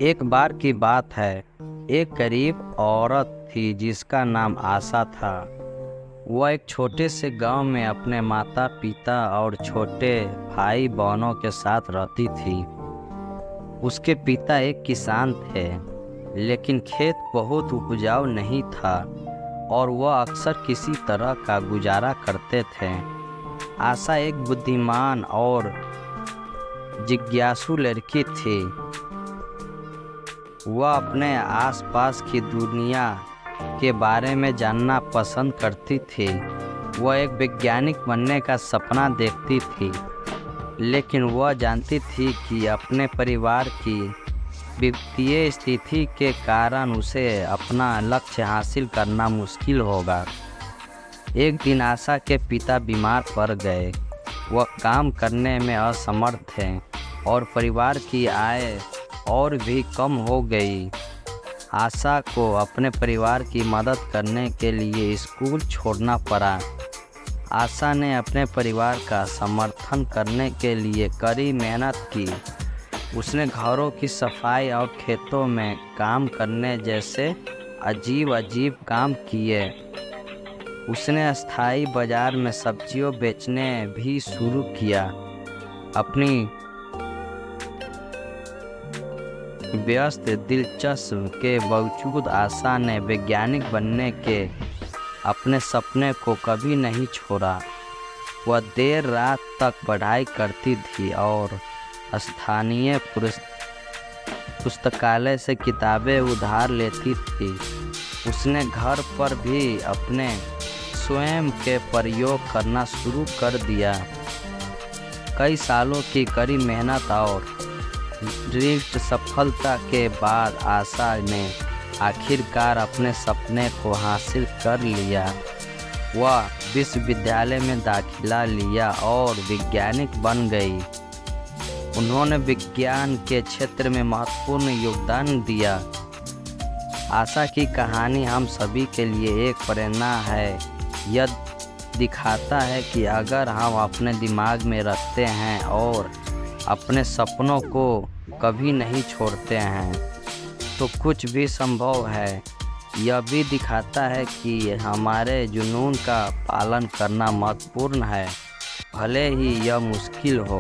एक बार की बात है। एक गरीब औरत थी जिसका नाम आशा था। वह एक छोटे से गांव में अपने माता पिता और छोटे भाई बहनों के साथ रहती थी। उसके पिता एक किसान थे, लेकिन खेत बहुत उपजाऊ नहीं था और वह अक्सर किसी तरह का गुजारा करते थे। आशा एक बुद्धिमान और जिज्ञासु लड़की थी। वह अपने आसपास की दुनिया के बारे में जानना पसंद करती थी। वह एक वैज्ञानिक बनने का सपना देखती थी, लेकिन वह जानती थी कि अपने परिवार की वित्तीय स्थिति के कारण उसे अपना लक्ष्य हासिल करना मुश्किल होगा। एक दिन आशा के पिता बीमार पड़ गए। वह काम करने में असमर्थ थे और परिवार की आय और भी कम हो गई। आशा को अपने परिवार की मदद करने के लिए स्कूल छोड़ना पड़ा। आशा ने अपने परिवार का समर्थन करने के लिए कड़ी मेहनत की। उसने घरों की सफाई और खेतों में काम करने जैसे अजीब अजीब काम किए। उसने स्थायी बाजार में सब्जियों बेचने भी शुरू किया। अपनी व्यस्त दिलचस्प के बावजूद आशा ने वैज्ञानिक बनने के अपने सपने को कभी नहीं छोड़ा। वह देर रात तक पढ़ाई करती थी और स्थानीय पुस्तकालय से किताबें उधार लेती थी। उसने घर पर भी अपने स्वयं के प्रयोग करना शुरू कर दिया। कई सालों की कड़ी मेहनत और दृढ़ सफलता के बाद आशा ने आखिरकार अपने सपने को हासिल कर लिया। वह विश्वविद्यालय में दाखिला लिया और वैज्ञानिक बन गई। उन्होंने विज्ञान के क्षेत्र में महत्वपूर्ण योगदान दिया। आशा की कहानी हम सभी के लिए एक प्रेरणा है। यह दिखाता है कि अगर हम अपने दिमाग में रखते हैं और अपने सपनों को कभी नहीं छोड़ते हैं तो कुछ भी संभव है। यह भी दिखाता है कि हमारे जुनून का पालन करना महत्वपूर्ण है, भले ही यह मुश्किल हो।